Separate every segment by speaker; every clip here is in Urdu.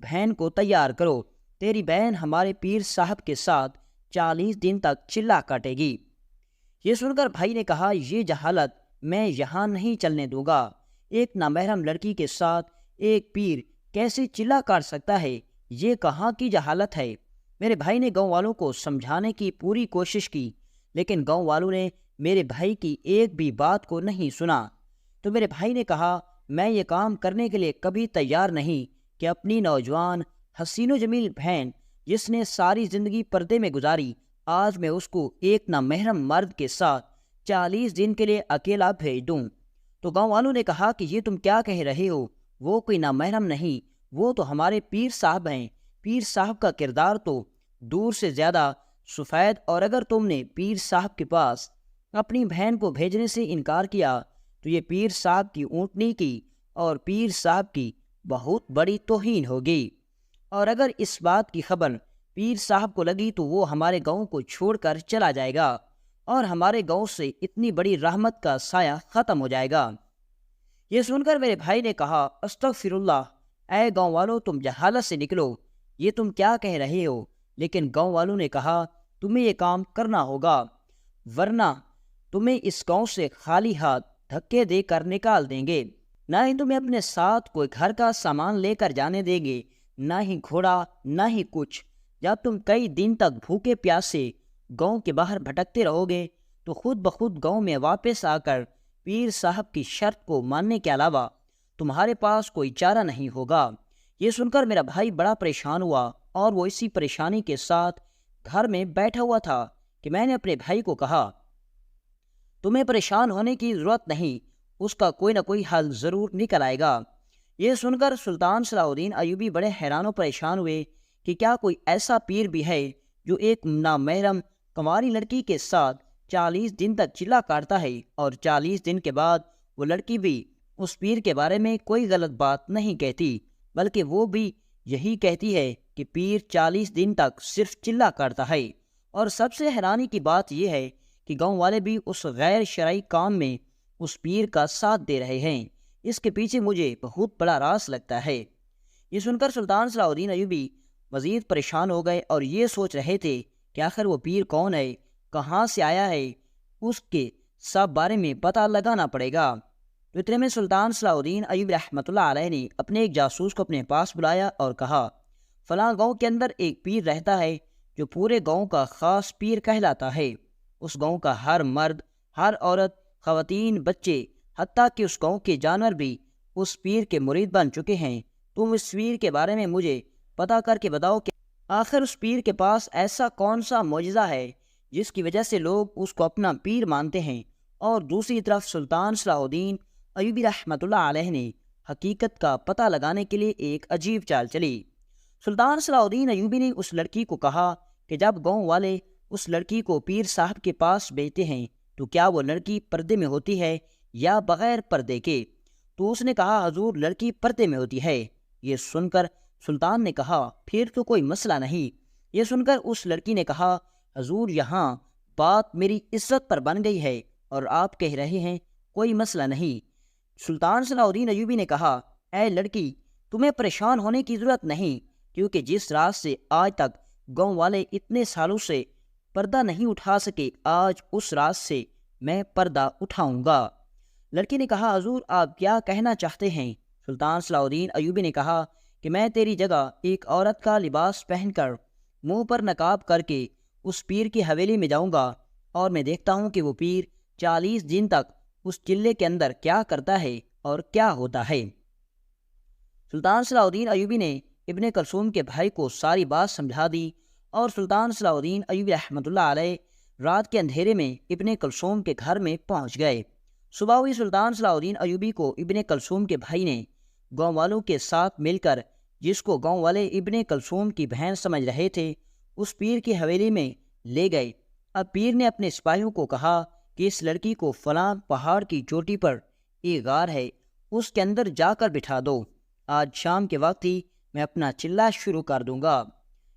Speaker 1: بہن کو تیار کرو، تیری بہن ہمارے پیر صاحب کے ساتھ 40 دن تک چلہ کاٹے گی۔ یہ سن کر بھائی نے کہا، یہ جہالت میں یہاں نہیں چلنے دوں گا۔ ایک نامحرم لڑکی کے ساتھ ایک پیر کیسے چلہ کاٹ سکتا ہے؟ یہ کہاں کی جہالت ہے؟ میرے بھائی نے گاؤں والوں کو سمجھانے کی پوری کوشش کی، لیکن گاؤں والوں نے میرے بھائی کی ایک بھی بات کو نہیں سنا۔ تو میرے بھائی نے کہا، میں یہ کام کرنے کے لیے کبھی تیار نہیں کہ اپنی نوجوان حسین و جمیل بہن، جس نے ساری زندگی پردے میں گزاری، آج میں اس کو ایک نامحرم مرد کے ساتھ 40 دن کے لیے اکیلا بھیج دوں۔ تو گاؤں والوں نے کہا کہ یہ تم کیا کہہ رہے ہو؟ وہ کوئی نامحرم نہیں، وہ تو ہمارے پیر صاحب ہیں۔ پیر صاحب کا کردار تو دور سے زیادہ سفید، اور اگر تم نے پیر صاحب کے پاس اپنی بہن کو بھیجنے سے انکار کیا تو یہ پیر صاحب کی اونٹنی کی اور پیر صاحب کی بہت بڑی توہین ہوگی، اور اگر اس بات کی خبر پیر صاحب کو لگی تو وہ ہمارے گاؤں کو چھوڑ کر چلا جائے گا، اور ہمارے گاؤں سے اتنی بڑی رحمت کا سایہ ختم ہو جائے گا۔ یہ سن کر میرے بھائی نے کہا، استغفر اللہ، اے گاؤں والوں، تم جہالت سے نکلو، یہ تم کیا کہہ رہے ہو؟ لیکن گاؤں والوں نے کہا، تمہیں یہ کام کرنا ہوگا، ورنہ تمہیں اس گاؤں سے خالی ہاتھ دھکے دے کر نکال دیں گے، نہ ہی تمہیں اپنے ساتھ کوئی گھر کا سامان لے کر جانے دیں گے، نہ ہی گھوڑا، نہ ہی کچھ۔ جب تم کئی دن تک بھوکے پیاسے گاؤں کے باہر بھٹکتے رہو گے تو خود بخود گاؤں میں واپس آ کر پیر صاحب کی شرط کو ماننے کے علاوہ تمہارے پاس کوئی چارہ نہیں ہوگا۔ یہ سن کر میرا بھائی بڑا پریشان ہوا، اور وہ اسی پریشانی کے ساتھ گھر میں بیٹھا ہوا تھا کہ میں نے اپنے بھائی کو کہا، تمہیں پریشان ہونے کی ضرورت نہیں، اس کا کوئی نہ کوئی حل ضرور نکل آئے گا۔ یہ سن کر سلطان صلاح الدین ایوبی بڑے حیران و پریشان ہوئے کہ کیا کوئی ایسا پیر بھی ہے جو ایک نامحرم کنواری لڑکی کے ساتھ 40 دن تک چلہ کاٹتا ہے، اور 40 دن کے بعد وہ لڑکی بھی اس پیر کے بارے میں کوئی غلط بات نہیں کہتی، بلکہ وہ بھی یہی کہتی ہے کہ پیر 40 دن تک صرف چلہ کاٹتا ہے۔ اور سب سے حیرانی کی بات یہ ہے کہ گاؤں والے بھی اس غیر شرعی کام میں اس پیر کا ساتھ دے رہے ہیں۔ اس کے پیچھے مجھے بہت بڑا راز لگتا ہے۔ یہ سن کر سلطان صلاح الدین ایوبی مزید پریشان ہو گئے، اور یہ سوچ رہے تھے کہ آخر وہ پیر کون ہے، کہاں سے آیا ہے، اس کے سب بارے میں پتہ لگانا پڑے گا۔ تو اتنے میں سلطان صلاح الدین ایوبی رحمۃ اللہ علیہ نے اپنے ایک جاسوس کو اپنے پاس بلایا اور کہا، فلاں گاؤں کے اندر ایک پیر رہتا ہے جو پورے گاؤں کا خاص پیر کہلاتا ہے۔ اس گاؤں کا ہر مرد، ہر عورت، خواتین، بچے، حتیٰ کہ اس گاؤں کے جانور بھی اس پیر کے مرید بن چکے ہیں۔ تم اس پیر کے بارے میں مجھے پتہ کر کے بتاؤ کہ آخر اس پیر کے پاس ایسا کون سا معجزہ ہے جس کی وجہ سے لوگ اس کو اپنا پیر مانتے ہیں۔ اور دوسری طرف سلطان صلاح الدین ایوبی رحمۃ اللہ علیہ نے حقیقت کا پتہ لگانے کے لیے ایک عجیب چال چلی۔ سلطان صلاح الدین ایوبی نے اس لڑکی کو کہا کہ جب گاؤں والے اس لڑکی کو پیر صاحب کے پاس بھیجتے ہیں تو کیا وہ لڑکی پردے میں ہوتی ہے یا بغیر پردے کے؟ تو اس نے کہا، حضور، لڑکی پردے میں ہوتی ہے۔ یہ سن کر سلطان نے کہا، پھر تو کوئی مسئلہ نہیں۔ یہ سن کر اس لڑکی نے کہا، حضور، یہاں بات میری عزت پر بن گئی ہے اور آپ کہہ رہے ہیں کوئی مسئلہ نہیں۔ سلطان صلاح الدین ایوبی نے کہا، اے لڑکی، تمہیں پریشان ہونے کی ضرورت نہیں، کیونکہ جس راز سے آج تک گاؤں والے اتنے سالوں سے پردہ نہیں اٹھا سکے، آج اس راز سے میں پردہ اٹھاؤں گا۔ لڑکی نے کہا، حضور، آپ کیا کہنا چاہتے ہیں؟ سلطان صلاح الدین ایوبی نے کہا کہ میں تیری جگہ ایک عورت کا لباس پہن کر، منہ پر نقاب کر کے اس پیر کی حویلی میں جاؤں گا، اور میں دیکھتا ہوں کہ وہ پیر 40 دن تک اس چلے کے اندر کیا کرتا ہے اور کیا ہوتا ہے۔ سلطان صلاح الدین ایوبی نے ابن کلثوم کے بھائی کو ساری بات سمجھا دی، اور سلطان صلاح الدین ایوبی رحمۃ اللہ علیہ رات کے اندھیرے میں ابن کلثوم کے گھر میں پہنچ گئے۔ صبح ہوئی، سلطان صلاح الدین ایوبی کو ابن کلثوم کے بھائی نے گاؤں والوں کے ساتھ مل کر، جس کو گاؤں والے ابن کلثوم کی بہن سمجھ رہے تھے، اس پیر کی حویلی میں لے گئے۔ اب پیر نے اپنے سپاہیوں کو کہا کہ اس لڑکی کو فلاں پہاڑ کی چوٹی پر ایک غار ہے، اس کے اندر جا کر بٹھا دو، آج شام کے وقت ہی میں اپنا چلہ شروع کر دوں گا۔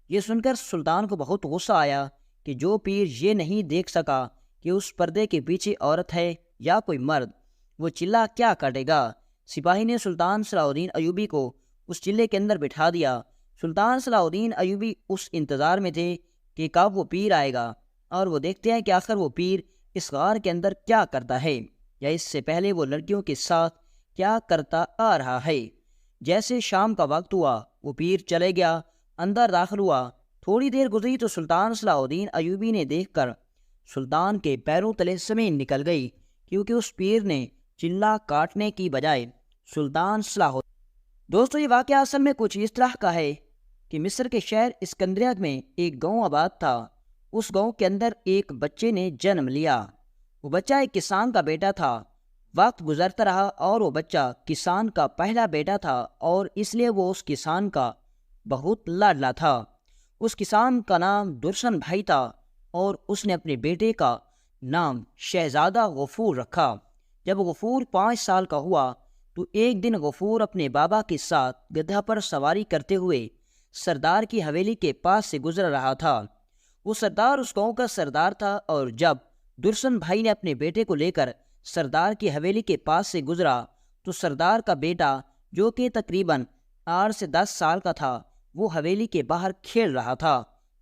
Speaker 1: یہ سن کر سلطان کو بہت غصہ آیا کہ جو پیر یہ نہیں دیکھ سکا کہ اس پردے کے پیچھے عورت ہے یا کوئی مرد، وہ چلہ کیا کاٹے گا۔ سپاہی نے سلطان صلاح الدین ایوبی کو اس چلے کے اندر بٹھا دیا، سلطان صلاح الدین ایوبی اس انتظار میں تھے کہ کب وہ پیر آئے گا، اور وہ دیکھتے ہیں کہ آخر وہ پیر اس غار کے اندر کیا کرتا ہے، یا اس سے پہلے وہ لڑکیوں کے ساتھ کیا کرتا آ رہا ہے۔ جیسے شام کا وقت ہوا وہ پیر چلے گیا، اندر داخل ہوا۔ تھوڑی دیر گزری تو سلطان صلاح الدین ایوبی نے دیکھ کر سلطان کے پیروں تلے زمین نکل گئی، کیونکہ اس پیر نے چلا کاٹنے کی بجائے سلطان صلاح دوستو یہ واقعہ اصل میں کچھ اس طرح کا ہے کہ مصر کے شہر اسکندریہ میں ایک گاؤں آباد تھا۔ اس گاؤں کے اندر ایک بچے نے جنم لیا۔ وہ بچہ ایک کسان کا بیٹا تھا۔ وقت گزرتا رہا اور وہ بچہ کسان کا پہلا بیٹا تھا، اور اس لیے وہ اس کسان کا بہت لاڈلا تھا۔ اس کسان کا نام درشن بھائی تھا، اور اس نے اپنے بیٹے کا نام شہزادہ غفور رکھا۔ جب غفور 5 سال کا ہوا تو ایک دن غفور اپنے بابا کے ساتھ گدھا پر سواری کرتے ہوئے سردار کی حویلی کے پاس سے گزر رہا تھا۔ وہ سردار اس گاؤں کا سردار تھا، اور جب درشن بھائی نے اپنے بیٹے کو لے کر سردار کی حویلی کے پاس سے گزرا تو سردار کا بیٹا جو کہ تقریباً 8 سے 10 سال کا تھا وہ حویلی کے باہر کھیل رہا تھا،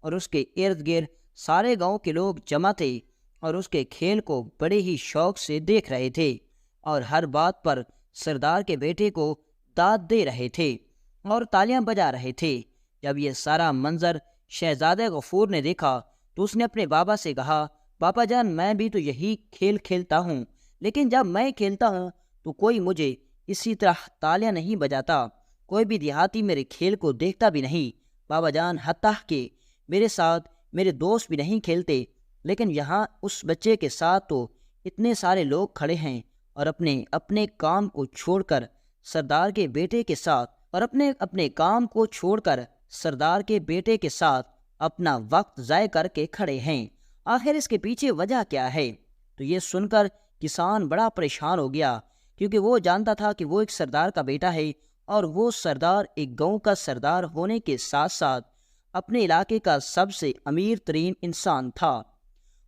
Speaker 1: اور اس کے ارد گرد سارے گاؤں کے لوگ جمع تھے اور اس کے کھیل کو بڑے ہی شوق سے دیکھ رہے تھے، اور ہر بات پر سردار کے بیٹے کو داد دے رہے تھے اور تالیاں بجا رہے تھے۔ جب یہ سارا منظر شہزادہ غفور نے دیکھا تو اس نے اپنے بابا سے کہا، پاپا جان میں بھی تو یہی کھیل کھیلتا ہوں، لیکن جب میں کھیلتا ہوں تو کوئی مجھے اسی طرح تالیاں نہیں بجاتا، کوئی بھی دیہاتی میرے کھیل کو دیکھتا بھی نہیں۔ بابا جان حتیٰ کہ میرے ساتھ میرے دوست بھی نہیں کھیلتے، لیکن یہاں اس بچے کے ساتھ تو اتنے سارے لوگ کھڑے ہیں اور اپنے کام کو چھوڑ کر سردار کے بیٹے کے ساتھ اپنا وقت ضائع کر کے کھڑے ہیں۔ آخر اس کے پیچھے وجہ کیا ہے؟ تو یہ سن کر کسان بڑا پریشان ہو گیا، کیونکہ وہ جانتا تھا کہ وہ ایک سردار کا بیٹا ہے، اور وہ سردار ایک گاؤں کا سردار ہونے کے ساتھ ساتھ اپنے علاقے کا سب سے امیر ترین انسان تھا۔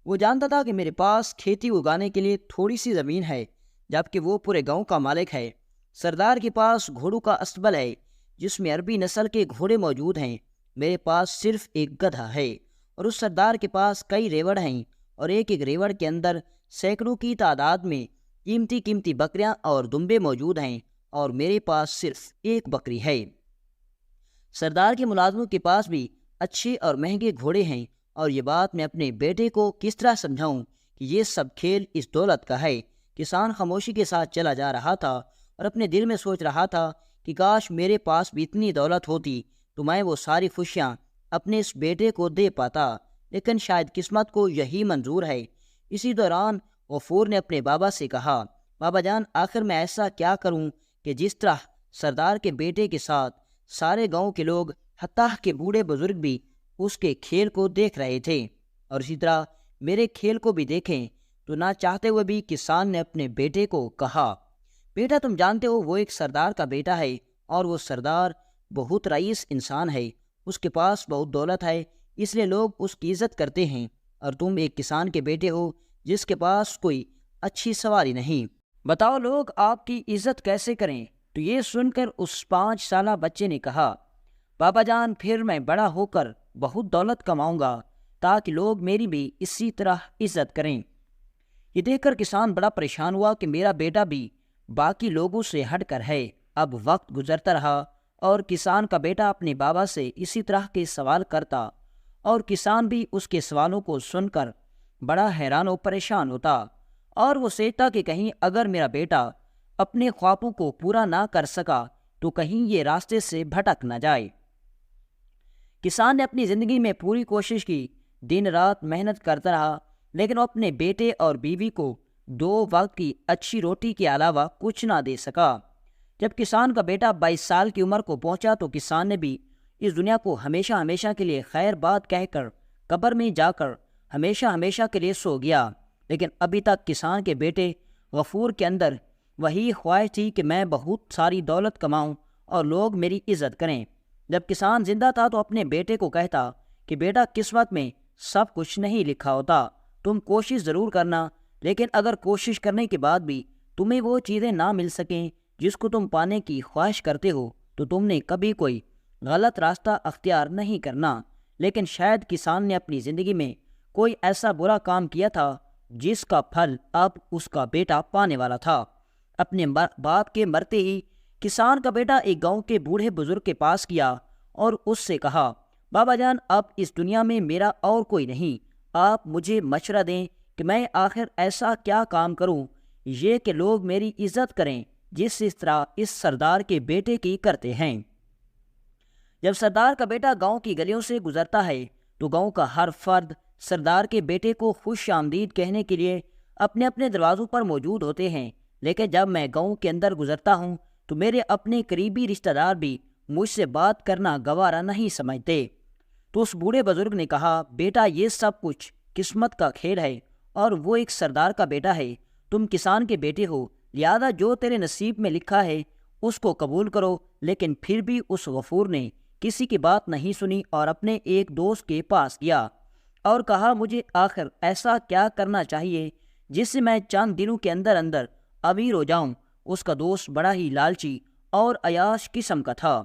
Speaker 1: وہ جانتا تھا کہ میرے پاس کھیتی اگانے کے لیے تھوڑی سی زمین ہے، جبکہ وہ پورے گاؤں کا مالک ہے۔ سردار کے پاس گھوڑوں کا استبل ہے جس میں عربی نسل کے گھوڑے موجود ہیں، میرے پاس صرف ایک گدھا ہے، اور اس سردار کے پاس کئی ریوڑ ہیں، اور ایک ایک ریوڑ کے اندر سینکڑوں کی تعداد میں قیمتی بکریاں اور دمبے موجود ہیں، اور میرے پاس صرف ایک بکری ہے۔ سردار کے ملازموں کے پاس بھی اچھے اور مہنگے گھوڑے ہیں، اور یہ بات میں اپنے بیٹے کو کس طرح سمجھاؤں کہ یہ سب کھیل اس دولت کا ہے۔ کسان خاموشی کے ساتھ چلا جا رہا تھا اور اپنے دل میں سوچ رہا تھا کہ کاش میرے پاس بھی اتنی دولت ہوتی تو میں وہ ساری خوشیاں اپنے اس بیٹے کو دے پاتا، لیکن شاید قسمت کو یہی منظور ہے۔ اسی دوران غفور نے اپنے بابا سے کہا، بابا جان آخر میں ایسا کیا کروں کہ جس طرح سردار کے بیٹے کے ساتھ سارے گاؤں کے لوگ حتیٰ کہ بوڑھے بزرگ بھی اس کے کھیل کو دیکھ رہے تھے، اور اسی طرح میرے کھیل کو بھی دیکھیں؟ تو نہ چاہتے ہوئے بھی کسان نے اپنے بیٹے کو کہا، بیٹا تم جانتے ہو وہ ایک سردار کا بیٹا ہے، اور وہ سردار بہت رئیس انسان ہے، اس کے پاس بہت دولت ہے، اس لیے لوگ اس کی عزت کرتے ہیں، اور تم ایک کسان کے بیٹے ہو جس کے پاس کوئی اچھی سواری نہیں، بتاؤ لوگ آپ کی عزت کیسے کریں؟ تو یہ سن کر اس 5 سالہ بچے نے کہا، بابا جان پھر میں بڑا ہو کر بہت دولت کماؤں گا تاکہ لوگ میری بھی اسی طرح عزت کریں۔ یہ دیکھ کر کسان بڑا پریشان ہوا کہ میرا بیٹا بھی باقی لوگوں سے ہٹ کر ہے۔ اب وقت گزرتا رہا اور کسان کا بیٹا اپنے بابا سے اسی طرح کے سوال کرتا، اور کسان بھی اس کے سوالوں کو سن کر بڑا حیران و پریشان ہوتا، اور وہ سوچتا کہ کہیں اگر میرا بیٹا اپنے خوابوں کو پورا نہ کر سکا تو کہیں یہ راستے سے بھٹک نہ جائے۔ کسان نے اپنی زندگی میں پوری کوشش کی، دن رات محنت کرتا رہا، لیکن وہ اپنے بیٹے اور بیوی کو 2 وقت کی اچھی روٹی کے علاوہ کچھ نہ دے سکا۔ جب کسان کا بیٹا 22 سال کی عمر کو پہنچا تو کسان نے بھی اس دنیا کو ہمیشہ کے لیے خیر بات کہہ کر قبر میں جا کر ہمیشہ کے لیے سو گیا۔ لیکن ابھی تک کسان کے بیٹے غفور کے اندر وہی خواہش تھی کہ میں بہت ساری دولت کماؤں اور لوگ میری عزت کریں۔ جب کسان زندہ تھا تو اپنے بیٹے کو کہتا کہ بیٹا قسمت میں سب کچھ نہیں لکھا ہوتا، تم کوشش ضرور کرنا، لیکن اگر کوشش کرنے کے بعد بھی تمہیں وہ چیزیں نہ مل سکیں جس کو تم پانے کی خواہش کرتے ہو تو تم نے کبھی کوئی غلط راستہ اختیار نہیں کرنا۔ لیکن شاید کسان نے اپنی زندگی میں کوئی ایسا برا کام کیا تھا جس کا پھل اب اس کا بیٹا پانے والا تھا۔ اپنے باپ کے مرتے ہی کسان کا بیٹا ایک گاؤں کے بوڑھے بزرگ کے پاس گیا اور اس سے کہا، بابا جان، اب اس دنیا میں میرا اور کوئی نہیں، آپ مجھے مشورہ دیں کہ میں آخر ایسا کیا کام کروں یہ کہ لوگ میری عزت کریں جس طرح اس سردار کے بیٹے کی کرتے ہیں۔ جب سردار کا بیٹا گاؤں کی گلیوں سے گزرتا ہے تو گاؤں کا ہر فرد سردار کے بیٹے کو خوش آمدید کہنے کے لیے اپنے اپنے دروازوں پر موجود ہوتے ہیں، لیکن جب میں گاؤں کے اندر گزرتا ہوں تو میرے اپنے قریبی رشتہ دار بھی مجھ سے بات کرنا گوارا نہیں سمجھتے۔ تو اس بوڑھے بزرگ نے کہا، بیٹا، یہ سب کچھ قسمت کا کھیل ہے اور وہ ایک سردار کا بیٹا ہے، تم کسان کے بیٹے ہو، لہذا جو تیرے نصیب میں لکھا ہے اس کو قبول کرو۔ لیکن پھر بھی اس غفور نے کسی کی بات نہیں سنی اور اپنے ایک دوست کے پاس گیا اور کہا، مجھے آخر ایسا کیا کرنا چاہیے جس سے میں چند دنوں کے اندر اندر امیر ہو جاؤں۔ اس کا دوست بڑا ہی لالچی اور عیاش قسم کا تھا۔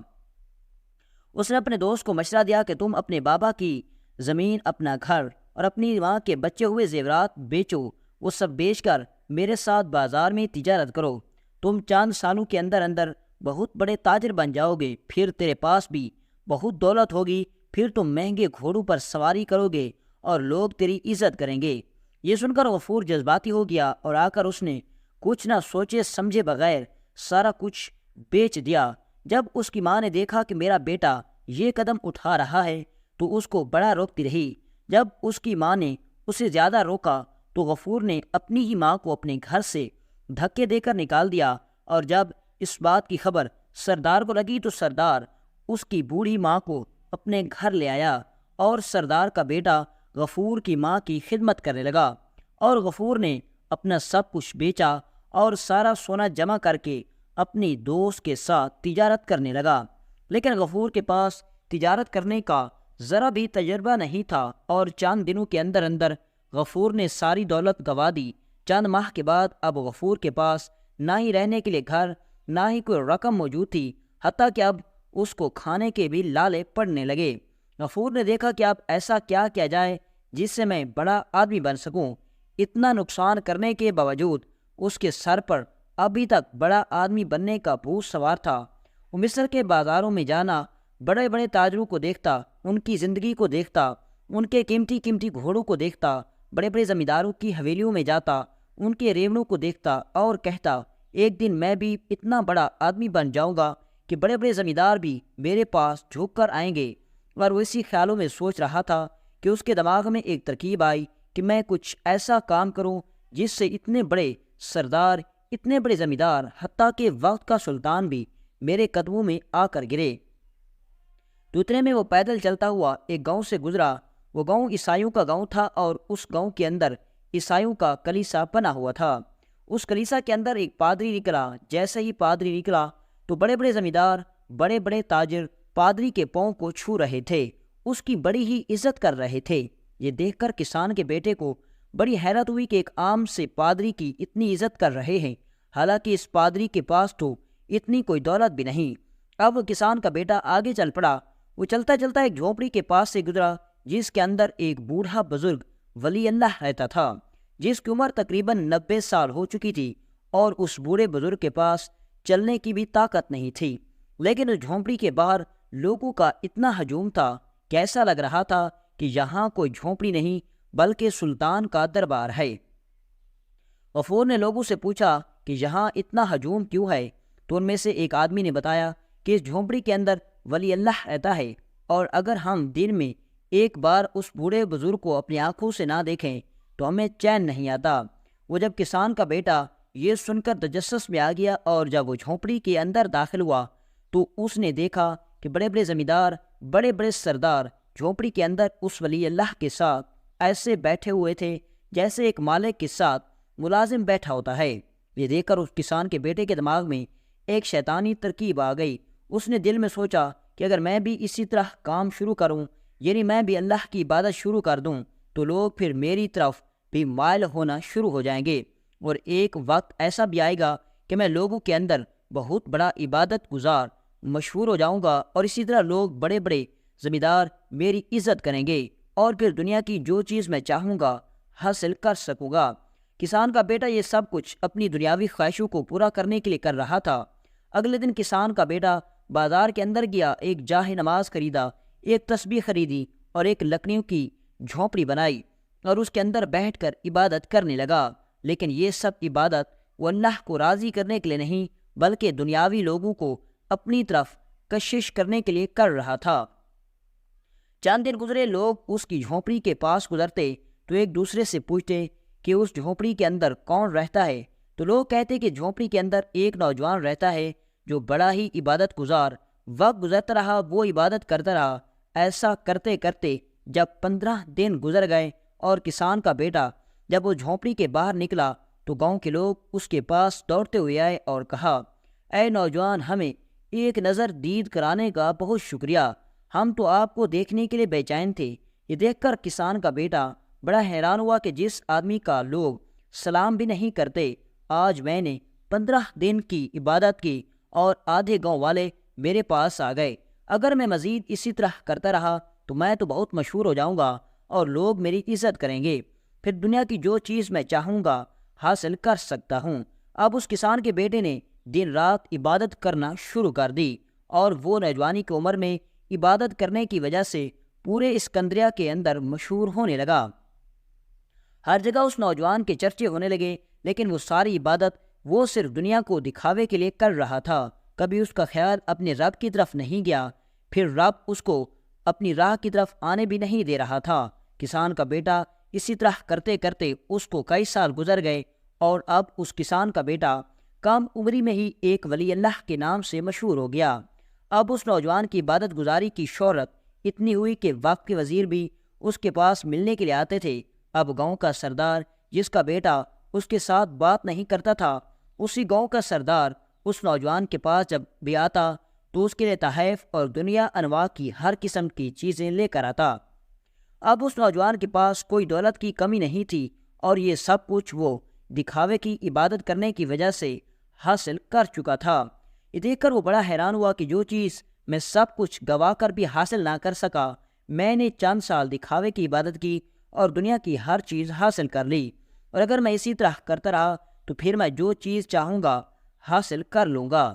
Speaker 1: اس نے اپنے دوست کو مشورہ دیا کہ تم اپنے بابا کی زمین، اپنا گھر اور اپنی ماں کے بچے ہوئے زیورات بیچو، وہ سب بیچ کر میرے ساتھ بازار میں تجارت کرو، تم چند سالوں کے اندر اندر بہت بڑے تاجر بن جاؤ گے، پھر تیرے پاس بھی بہت دولت ہوگی، پھر تم مہنگے گھوڑوں پر سواری کرو گے اور لوگ تیری عزت کریں گے۔ یہ سن کر غفور جذباتی ہو گیا اور آ کر اس نے کچھ نہ سوچے سمجھے بغیر سارا کچھ بیچ دیا۔ جب اس کی ماں نے دیکھا کہ میرا بیٹا یہ قدم اٹھا رہا ہے تو اس کو بڑا روکتی رہی۔ جب اس کی ماں نے اسے زیادہ روکا تو غفور نے اپنی ہی ماں کو اپنے گھر سے دھکے دے کر نکال دیا، اور جب اس بات کی خبر سردار کو لگی تو سردار اس کی بوڑھی ماں کو اپنے گھر لے آیا اور سردار کا بیٹا غفور کی ماں کی خدمت کرنے لگا، اور غفور نے اپنا سب کچھ بیچا اور سارا سونا جمع کر کے اپنی دوست کے ساتھ تجارت کرنے لگا۔ لیکن غفور کے پاس تجارت کرنے کا ذرا بھی تجربہ نہیں تھا اور چند دنوں کے اندر اندر غفور نے ساری دولت گنوا دی۔ چند ماہ کے بعد اب غفور کے پاس نہ ہی رہنے کے لیے گھر، نہ ہی کوئی رقم موجود تھی، حتیٰ کہ اب اس کو کھانے کے بھی لالے پڑنے لگے۔ غفور نے دیکھا کہ اب ایسا کیا کیا جائے جس سے میں بڑا آدمی بن سکوں۔ اتنا نقصان کرنے کے باوجود اس کے سر پر ابھی تک بڑا آدمی بننے کا بھوت سوار تھا۔ وہ مصر کے بازاروں میں جانا، بڑے بڑے تاجروں کو دیکھتا، ان کی زندگی کو دیکھتا، ان کے قیمتی قیمتی گھوڑوں کو دیکھتا، بڑے بڑے زمینداروں کی حویلیوں میں جاتا، ان کے ریوڑوں کو دیکھتا اور کہتا، ایک دن میں بھی اتنا بڑا آدمی بن جاؤں گا کہ بڑے بڑے زمیندار بھی میرے پاس جھک کر آئیں گے۔ اور وہ اسی خیالوں میں سوچ رہا تھا کہ اس کے دماغ میں ایک ترکیب آئی کہ میں کچھ ایسا کام کروں جس سے اتنے بڑے سردار، اتنے بڑے زمیندار، حتیٰ کہ وقت کا سلطان بھی میرے قدموں میں آ کر گرے۔ تو اتنے میں وہ پیدل چلتا ہوا ایک گاؤں سے گزرا۔ وہ گاؤں عیسائیوں کا گاؤں تھا اور اس گاؤں کے اندر عیسائیوں کا کلیسا بنا ہوا تھا۔ اس کلیسا کے اندر ایک پادری نکلا۔ جیسے ہی پادری نکلا تو بڑے بڑے زمیندار، بڑے بڑے تاجر پادری کے پاؤں کو چھو رہے تھے، اس کی بڑی ہی عزت کر رہے تھے۔ یہ دیکھ کر کسان کے بیٹے کو بڑی حیرت ہوئی کہ ایک عام سے پادری کی اتنی عزت کر رہے ہیں، حالانکہ اس پادری کے پاس تو اتنی کوئی دولت بھی نہیں۔ اب کسان کا بیٹا آگے چل پڑا۔ وہ چلتا چلتا ایک جھونپڑی کے پاس سے گزرا جس کے اندر ایک بوڑھا بزرگ ولی اللہ رہتا تھا، جس کی عمر تقریباً 90 سال ہو چکی تھی، اور اس بوڑھے بزرگ کے پاس چلنے کی بھی طاقت نہیں تھی۔ لیکن اس جھونپڑی کے باہر لوگوں کا اتنا ہجوم تھا کہ ایسا لگ رہا تھا کہ یہاں کوئی جھونپڑی نہیں بلکہ سلطان کا دربار ہے۔ غفور نے لوگوں سے پوچھا کہ یہاں اتنا ہجوم کیوں ہے؟ تو ان میں سے ایک آدمی نے بتایا کہ اس جھونپڑی کے اندر ولی اللہ رہتا ہے، اور اگر ہم دن میں ایک بار اس بوڑھے بزرگ کو اپنی آنکھوں سے نہ دیکھیں تو ہمیں چین نہیں آتا۔ وہ جب کسان کا بیٹا یہ سن کر تجسس میں آ گیا اور جب وہ جھونپڑی کے اندر داخل ہوا تو اس نے دیکھا کہ بڑے بڑے زمیندار، بڑے بڑے سردار جھونپڑی کے اندر اس ولی اللہ کے ساتھ ایسے بیٹھے ہوئے تھے جیسے ایک مالک کے ساتھ ملازم بیٹھا ہوتا ہے۔ یہ دیکھ کر اس کسان کے بیٹے کے دماغ میں ایک شیطانی ترکیب آ گئی۔ اس نے دل میں سوچا کہ اگر میں بھی اسی طرح کام شروع کروں، یعنی میں بھی اللہ کی عبادت شروع کر دوں، تو لوگ پھر میری طرف بھی مائل ہونا شروع ہو جائیں گے، اور ایک وقت ایسا بھی آئے گا کہ میں لوگوں کے اندر بہت بڑا عبادت گزار مشہور ہو جاؤں گا اور اسی طرح لوگ بڑے بڑے زمیندار میری عزت کریں گے اور پھر دنیا کی جو چیز میں چاہوں گا حاصل کر سکوں گا۔ کسان کا بیٹا یہ سب کچھ اپنی دنیاوی خواہشوں کو پورا کرنے کے لیے کر رہا تھا۔ اگلے دن کسان کا بیٹا بازار کے اندر گیا، ایک جاہ نماز خریدا، ایک تسبیح خریدی اور ایک لکڑیوں کی جھونپڑی بنائی اور اس کے اندر بیٹھ کر عبادت کرنے لگا۔ لیکن یہ سب عبادت وہ اللہ کو راضی کرنے کے لیے نہیں بلکہ دنیاوی لوگوں کو اپنی طرف کشش کرنے کے لیے کر رہا تھا۔ چند دن گزرے، لوگ اس کی جھونپڑی کے پاس گزرتے تو ایک دوسرے سے پوچھتے کہ اس جھونپڑی کے اندر کون رہتا ہے؟ تو لوگ کہتے کہ جھونپڑی کے اندر ایک نوجوان رہتا ہے جو بڑا ہی عبادت گزار، وقت گزرتا رہا وہ عبادت کرتا رہا۔ ایسا کرتے کرتے جب 15 دن گزر گئے اور کسان کا بیٹا جب وہ جھونپڑی کے باہر نکلا تو گاؤں کے لوگ اس کے پاس دوڑتے ہوئے آئے اور کہا، اے نوجوان، ہمیں ایک نظر دید کرانے کا بہت شکریہ، ہم تو آپ کو دیکھنے کے لیے بے چین تھے۔ یہ دیکھ کر کسان کا بیٹا بڑا حیران ہوا کہ جس آدمی کا لوگ سلام بھی نہیں کرتے، آج میں نے 15 دن کی عبادت کی اور آدھے گاؤں والے میرے پاس آ گئے۔ اگر میں مزید اسی طرح کرتا رہا تو میں تو بہت مشہور ہو جاؤں گا اور لوگ میری عزت کریں گے، پھر دنیا کی جو چیز میں چاہوں گا حاصل کر سکتا ہوں۔ اب اس کسان کے بیٹے نے دن رات عبادت کرنا شروع کر دی اور وہ نوجوانی کی عمر میں عبادت کرنے کی وجہ سے پورے اسکندریہ کے اندر مشہور ہونے لگا۔ ہر جگہ اس نوجوان کے چرچے ہونے لگے، لیکن وہ ساری عبادت وہ صرف دنیا کو دکھاوے کے لیے کر رہا تھا۔ کبھی اس کا خیال اپنے رب کی طرف نہیں گیا، پھر رب اس کو اپنی راہ کی طرف آنے بھی نہیں دے رہا تھا۔ کسان کا بیٹا اسی طرح کرتے کرتے اس کو کئی سال گزر گئے اور اب اس کسان کا بیٹا کم عمری میں ہی ایک ولی اللہ کے نام سے مشہور ہو گیا۔ اب اس نوجوان کی عبادت گزاری کی شہرت اتنی ہوئی کہ وقت کے وزیر بھی اس کے پاس ملنے کے لیے آتے تھے۔ اب گاؤں کا سردار جس کا بیٹا اس کے ساتھ بات نہیں کرتا تھا، اسی گاؤں کا سردار اس نوجوان کے پاس جب بھی آتا تو اس کے لیے تحائف اور دنیا انواع کی ہر قسم کی چیزیں لے کر آتا۔ اب اس نوجوان کے پاس کوئی دولت کی کمی نہیں تھی اور یہ سب کچھ وہ دکھاوے کی عبادت کرنے کی وجہ سے حاصل کر چکا تھا۔ یہ دیکھ کر وہ بڑا حیران ہوا کہ جو چیز میں سب کچھ گوا کر بھی حاصل نہ کر سکا، میں نے چند سال دکھاوے کی عبادت کی اور دنیا کی ہر چیز حاصل کر لی، اور اگر میں اسی طرح کرتا رہا تو پھر میں جو چیز چاہوں گا حاصل کر لوں گا۔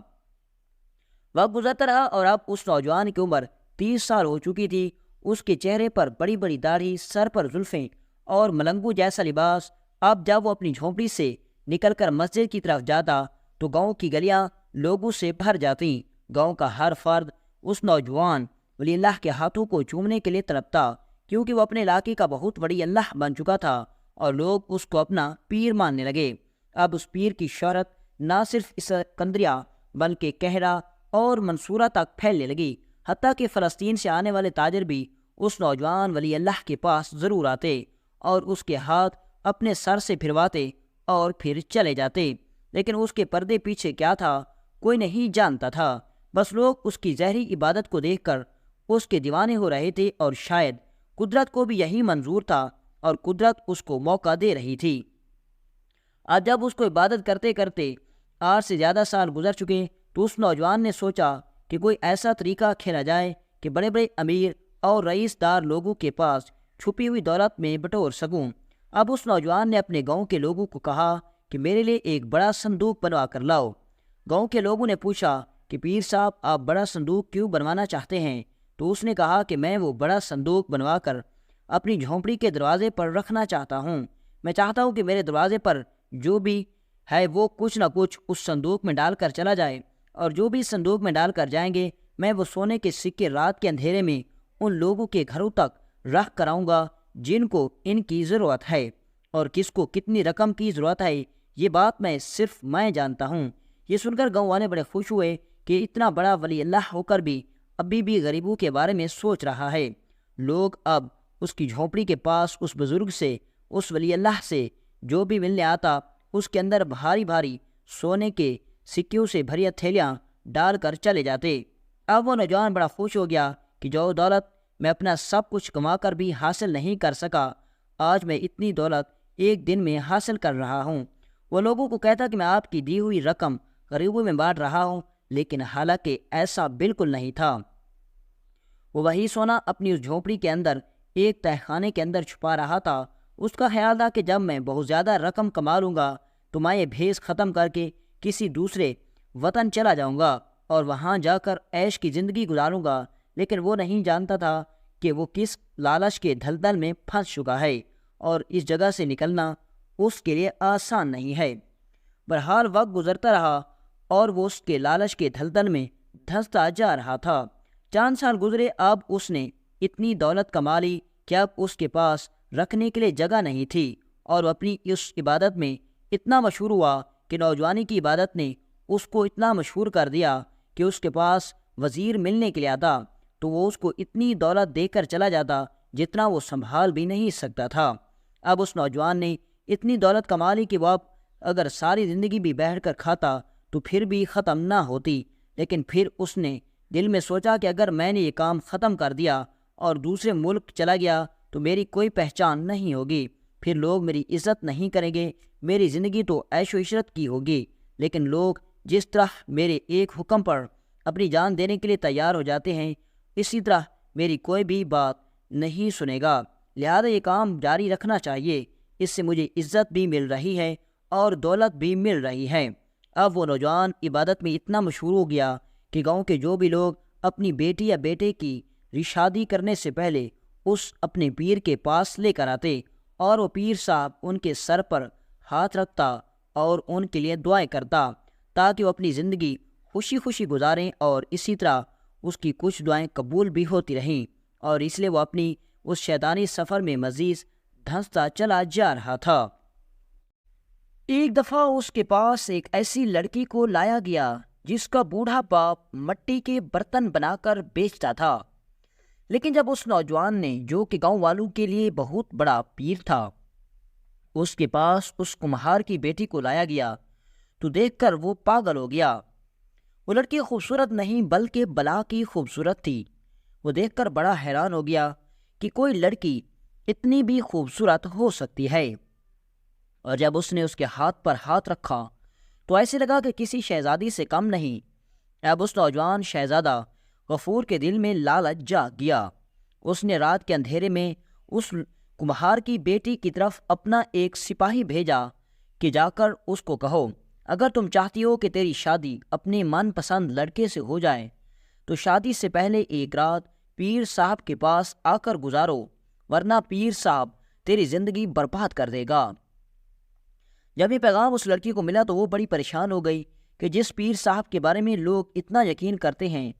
Speaker 1: وقت گزرتا رہا اور اب اس نوجوان کی عمر 30 سال ہو چکی تھی۔ اس کے چہرے پر بڑی بڑی داڑھی، سر پر زلفیں اور ملنگو جیسا لباس۔ اب جب وہ اپنی جھونپڑی سے نکل کر مسجد کی طرف جاتا تو گاؤں کی گلیاں لوگوں سے بھر جاتی۔ گاؤں کا ہر فرد اس نوجوان ولی اللہ کے ہاتھوں کو چومنے کے لیے تڑپتا، کیونکہ وہ اپنے علاقے کا بہت ولی اللہ بن چکا تھا اور لوگ اس کو اپنا پیر ماننے لگے۔ اب اس پیر کی شہرت نہ صرف اسکندریہ بلکہ کہرا اور منصورہ تک پھیلنے لگی، حتیٰ کہ فلسطین سے آنے والے تاجر بھی اس نوجوان ولی اللہ کے پاس ضرور آتے اور اس کے ہاتھ اپنے سر سے پھرواتے اور پھر چلے جاتے، لیکن اس کے پردے پیچھے کیا تھا کوئی نہیں جانتا تھا۔ بس لوگ اس کی زہری عبادت کو دیکھ کر اس کے دیوانے ہو رہے تھے اور شاید قدرت کو بھی یہی منظور تھا اور قدرت اس کو موقع دے رہی تھی۔ آج جب اس کو عبادت کرتے کرتے 8 سے زیادہ سال گزر چکے تو اس نوجوان نے سوچا کہ کوئی ایسا طریقہ کھیلا جائے کہ بڑے بڑے امیر اور رئیس دار لوگوں کے پاس چھپی ہوئی دولت میں بٹور سکوں۔ اب اس نوجوان نے اپنے گاؤں کے لوگوں کو کہا کہ میرے لیے ایک بڑا صندوق بنوا کر لاؤ۔ گاؤں کے لوگوں نے پوچھا کہ پیر صاحب آپ بڑا صندوق کیوں بنوانا چاہتے ہیں؟ تو اس نے کہا کہ میں وہ بڑا صندوق بنوا کر اپنی جھونپڑی کے دروازے پر رکھنا چاہتا ہوں۔ میں چاہتا ہوں کہ میرے دروازے پر جو بھی ہے وہ کچھ نہ کچھ اس صندوق میں ڈال کر چلا جائے، اور جو بھی صندوق میں ڈال کر جائیں گے میں وہ سونے کے سکے رات کے اندھیرے میں ان لوگوں کے گھروں تک رکھ کر آؤں گا جن کو ان کی ضرورت ہے، اور کس کو کتنی رقم کی ضرورت ہے یہ بات صرف میں جانتا ہوں۔ یہ سن کر گاؤں والے بڑے خوش ہوئے کہ اتنا بڑا ولی اللہ ہو کر بھی ابھی بھی غریبوں کے بارے میں سوچ رہا ہے۔ لوگ اب اس کی جھونپڑی کے پاس اس بزرگ سے، اس ولی اللہ سے جو بھی ملنے آتا اس کے اندر بھاری بھاری سونے کے سکیوں سے بھری تھیلیاں ڈال کر چلے جاتے۔ اب وہ نوجوان بڑا خوش ہو گیا کہ جو دولت میں اپنا سب کچھ کما کر بھی حاصل نہیں کر سکا، آج میں اتنی دولت ایک دن میں حاصل کر رہا ہوں۔ وہ لوگوں کو کہتا کہ میں آپ کی دی ہوئی رقم غریبوں میں بانٹ رہا ہوں، لیکن حالانکہ ایسا بالکل نہیں تھا۔ وہ وہی سونا اپنی اس جھونپڑی کے اندر ایک تہہ خانے کے اندر چھپا رہا تھا۔ اس کا خیال تھا کہ جب میں بہت زیادہ رقم کما لوں گا تو میں یہ بھیس ختم کر کے کسی دوسرے وطن چلا جاؤں گا اور وہاں جا کر عیش کی زندگی گزاروں گا، لیکن وہ نہیں جانتا تھا کہ وہ کس لالچ کے دھلدل میں پھنس چکا ہے اور اس جگہ سے نکلنا اس کے لیے آسان نہیں ہے۔ بہرحال وقت گزرتا رہا اور وہ اس کے لالچ کے دھلدل میں دھنستا جا رہا تھا۔ چند سال گزرے، اب اس نے اتنی دولت کما لی کہ اب اس کے پاس رکھنے کے لیے جگہ نہیں تھی، اور وہ اپنی اس عبادت میں اتنا مشہور ہوا کہ نوجوانی کی عبادت نے اس کو اتنا مشہور کر دیا کہ اس کے پاس وزیر ملنے کے لیے آتا تو وہ اس کو اتنی دولت دے کر چلا جاتا جتنا وہ سنبھال بھی نہیں سکتا تھا۔ اب اس نوجوان نے اتنی دولت کما لی کہ وہ اب اگر ساری زندگی بھی بیٹھ کر کھاتا تو پھر بھی ختم نہ ہوتی، لیکن پھر اس نے دل میں سوچا کہ اگر میں نے یہ کام ختم کر دیا اور دوسرے ملک چلا گیا تو میری کوئی پہچان نہیں ہوگی، پھر لوگ میری عزت نہیں کریں گے، میری زندگی تو عیش و عشرت کی ہوگی، لیکن لوگ جس طرح میرے ایک حکم پر اپنی جان دینے کے لیے تیار ہو جاتے ہیں اسی طرح میری کوئی بھی بات نہیں سنے گا، لہذا یہ کام جاری رکھنا چاہیے، اس سے مجھے عزت بھی مل رہی ہے اور دولت بھی مل رہی ہے۔ اب وہ نوجوان عبادت میں اتنا مشہور ہو گیا کہ گاؤں کے جو بھی لوگ اپنی بیٹی یا بیٹے کی شادی کرنے سے پہلے اس اپنے پیر کے پاس لے کر آتے اور وہ پیر صاحب ان کے سر پر ہاتھ رکھتا اور ان کے لیے دعائیں کرتا تاکہ وہ اپنی زندگی خوشی خوشی گزاریں، اور اسی طرح اس کی کچھ دعائیں قبول بھی ہوتی رہیں، اور اس لیے وہ اپنی اس شیطانی سفر میں مزید دھنستا چلا جا رہا تھا۔ ایک دفعہ اس کے پاس ایک ایسی لڑکی کو لایا گیا جس کا بوڑھا باپ مٹی کے برتن بنا کر بیچتا تھا، لیکن جب اس نوجوان نے، جو کہ گاؤں والوں کے لیے بہت بڑا پیر تھا، اس کے پاس اس کمہار کی بیٹی کو لایا گیا تو دیکھ کر وہ پاگل ہو گیا۔ وہ لڑکی خوبصورت نہیں بلکہ بلا کی خوبصورت تھی۔ وہ دیکھ کر بڑا حیران ہو گیا کہ کوئی لڑکی اتنی بھی خوبصورت ہو سکتی ہے، اور جب اس نے اس کے ہاتھ پر ہاتھ رکھا تو ایسے لگا کہ کسی شہزادی سے کم نہیں۔ اب اس نوجوان شہزادہ غفور کے دل میں لالچ جاگ گیا۔ اس نے رات کے اندھیرے میں اس کمہار کی بیٹی کی طرف اپنا ایک سپاہی بھیجا کہ جا کر اس کو کہو، اگر تم چاہتی ہو کہ تیری شادی اپنے من پسند لڑکے سے ہو جائے تو شادی سے پہلے ایک رات پیر صاحب کے پاس آ کر گزارو، ورنہ پیر صاحب تیری زندگی برباد کر دے گا۔ جب یہ پیغام اس لڑکی کو ملا تو وہ بڑی پریشان ہو گئی کہ جس پیر صاحب کے بارے میں لوگ اتنا یقین کرتے ہیں،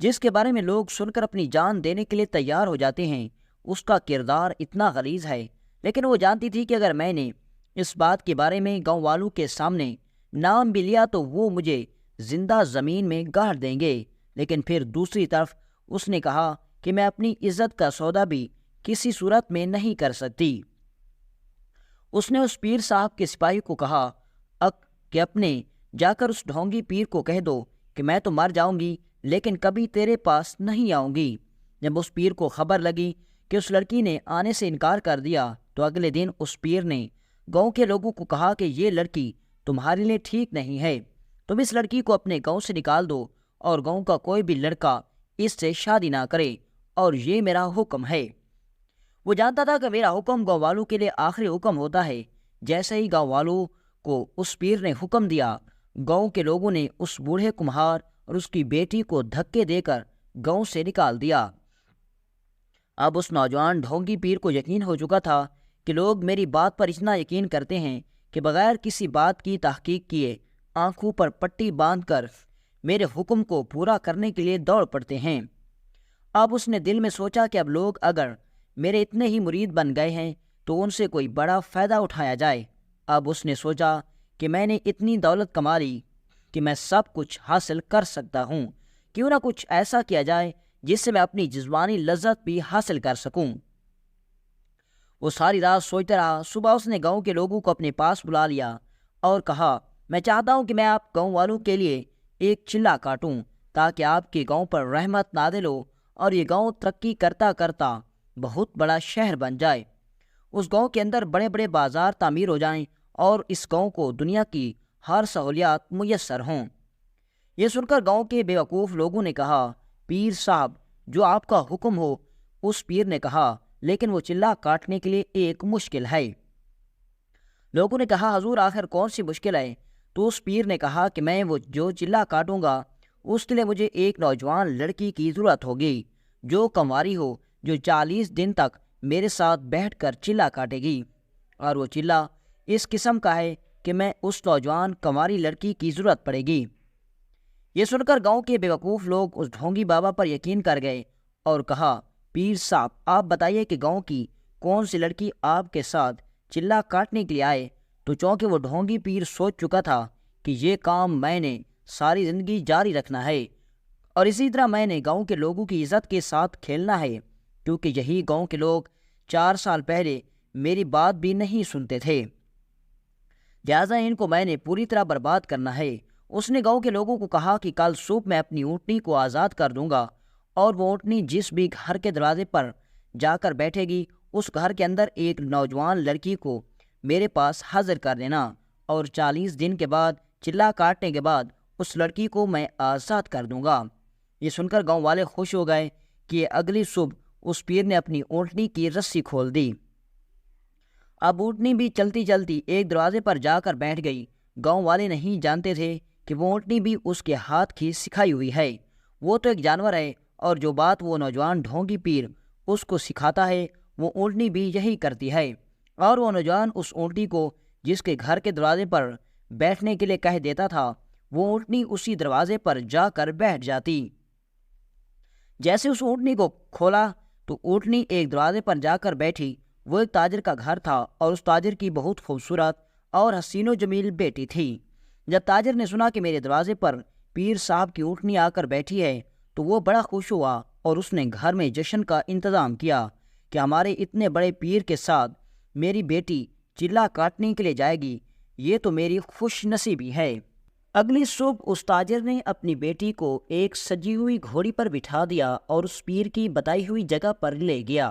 Speaker 1: جس کے بارے میں لوگ سن کر اپنی جان دینے کے لیے تیار ہو جاتے ہیں، اس کا کردار اتنا غلیظ ہے۔ لیکن وہ جانتی تھی کہ اگر میں نے اس بات کے بارے میں گاؤں والوں کے سامنے نام بھی لیا تو وہ مجھے زندہ زمین میں گاڑ دیں گے۔ لیکن پھر دوسری طرف اس نے کہا کہ میں اپنی عزت کا سودا بھی کسی صورت میں نہیں کر سکتی۔ اس نے اس پیر صاحب کے سپاہی کو کہا کہ اپنے جا کر اس ڈھونگی پیر کو کہہ دو کہ میں تو مر جاؤں گی لیکن کبھی تیرے پاس نہیں آؤں گی۔ جب اس پیر کو خبر لگی کہ اس لڑکی نے آنے سے انکار کر دیا تو اگلے دن اس پیر نے گاؤں کے لوگوں کو کہا کہ یہ لڑکی تمہارے لیے ٹھیک نہیں ہے، تم اس لڑکی کو اپنے گاؤں سے نکال دو اور گاؤں کا کوئی بھی لڑکا اس سے شادی نہ کرے، اور یہ میرا حکم ہے۔ وہ جانتا تھا کہ میرا حکم گاؤں والوں کے لیے آخری حکم ہوتا ہے۔ جیسے ہی گاؤں والوں کو اس پیر نے حکم دیا، گاؤں کے لوگوں نے اس بوڑھے کمہار اور اس کی بیٹی کو دھکے دے کر گاؤں سے نکال دیا۔ اب اس نوجوان ڈھونگی پیر کو یقین ہو چکا تھا کہ لوگ میری بات پر اتنا یقین کرتے ہیں کہ بغیر کسی بات کی تحقیق کیے آنکھوں پر پٹی باندھ کر میرے حکم کو پورا کرنے کے لیے دوڑ پڑتے ہیں۔ اب اس نے دل میں سوچا کہ اب لوگ اگر میرے اتنے ہی مرید بن گئے ہیں تو ان سے کوئی بڑا فائدہ اٹھایا جائے۔ اب اس نے سوچا کہ میں نے اتنی دولت کما لی کہ میں سب کچھ حاصل کر سکتا ہوں، کیوں نہ کچھ ایسا کیا جائے جس سے میں اپنی جسمانی لذت بھی حاصل کر سکوں۔ وہ ساری رات سوچتا رہا۔ صبح اس نے گاؤں کے لوگوں کو اپنے پاس بلا لیا اور کہا، میں چاہتا ہوں کہ میں آپ گاؤں والوں کے لیے ایک چلہ کاٹوں تاکہ آپ کے گاؤں پر رحمت نازل ہو اور یہ گاؤں ترقی کرتا کرتا بہت بڑا شہر بن جائے، اس گاؤں کے اندر بڑے بڑے بازار تعمیر ہو جائیں اور اس گاؤں کو دنیا کی ہر سہولیات میسر ہوں۔ یہ سن کر گاؤں کے بیوقوف لوگوں نے کہا، پیر صاحب، جو آپ کا حکم ہو۔ اس پیر نے کہا، لیکن وہ چلہ کاٹنے کے لیے ایک مشکل ہے۔ لوگوں نے کہا، حضور آخر کون سی مشکل ہے؟ تو اس پیر نے کہا کہ میں وہ جو چلہ کاٹوں گا اس کے لیے مجھے ایک نوجوان لڑکی کی ضرورت ہوگی جو کنواری ہو، جو 40 دن تک میرے ساتھ بیٹھ کر چلہ کاٹے گی، اور وہ چلہ اس قسم کا ہے کہ میں اس نوجوان کنواری لڑکی کی ضرورت پڑے گی۔ یہ سن کر گاؤں کے بیوقوف لوگ اس ڈھونگی بابا پر یقین کر گئے اور کہا، پیر صاحب آپ بتائیے کہ گاؤں کی کون سی لڑکی آپ کے ساتھ چلہ کاٹنے کے لیے آئے؟ تو چونکہ وہ ڈھونگی پیر سوچ چکا تھا کہ یہ کام میں نے ساری زندگی جاری رکھنا ہے، اور اسی طرح میں نے گاؤں کے لوگوں کی عزت کے ساتھ کھیلنا ہے، کیونکہ یہی گاؤں کے لوگ 4 سال پہلے میری بات بھی نہیں سنتے تھے، لہٰذا ان کو میں نے پوری طرح برباد کرنا ہے۔ اس نے گاؤں کے لوگوں کو کہا کہ کل صبح میں اپنی اونٹنی کو آزاد کر دوں گا، اور وہ اونٹنی جس بھی گھر کے دروازے پر جا کر بیٹھے گی اس گھر کے اندر ایک نوجوان لڑکی کو میرے پاس حاضر کر دینا، اور 40 دن کے بعد چلہ کاٹنے کے بعد اس لڑکی کو میں آزاد کر دوں گا۔ یہ سن کر گاؤں والے خوش ہو گئے کہ اگلی صبح اس پیر نے اپنی اونٹنی کی رسی کھول دی۔ اب اونٹنی بھی چلتی چلتی ایک دروازے پر جا کر بیٹھ گئی۔ گاؤں والے نہیں جانتے تھے کہ وہ اونٹنی بھی اس کے ہاتھ کی سکھائی ہوئی ہے، وہ تو ایک جانور ہے، اور جو بات وہ نوجوان ڈھونگی پیر اس کو سکھاتا ہے وہ اونٹنی بھی یہی کرتی ہے، اور وہ نوجوان اس اونٹنی کو جس کے گھر کے دروازے پر بیٹھنے کے لیے کہہ دیتا تھا وہ اونٹنی اسی دروازے پر جا کر بیٹھ جاتی۔ جیسے اس اونٹنی کو کھولا تو اونٹنی ایک دروازے پر جا کر بیٹھی۔ وہ ایک تاجر کا گھر تھا اور اس تاجر کی بہت خوبصورت اور حسین و جمیل بیٹی تھی۔ جب تاجر نے سنا کہ میرے دروازے پر پیر صاحب کی اونٹنی آ کر بیٹھی ہے تو وہ بڑا خوش ہوا، اور اس نے گھر میں جشن کا انتظام کیا کہ ہمارے اتنے بڑے پیر کے ساتھ میری بیٹی چلہ کاٹنے کے لیے جائے گی، یہ تو میری خوش نصیبی ہے۔ اگلی صبح اس تاجر نے اپنی بیٹی کو ایک سجی ہوئی گھوڑی پر بٹھا دیا اور اس پیر کی بتائی ہوئی جگہ پر لے گیا۔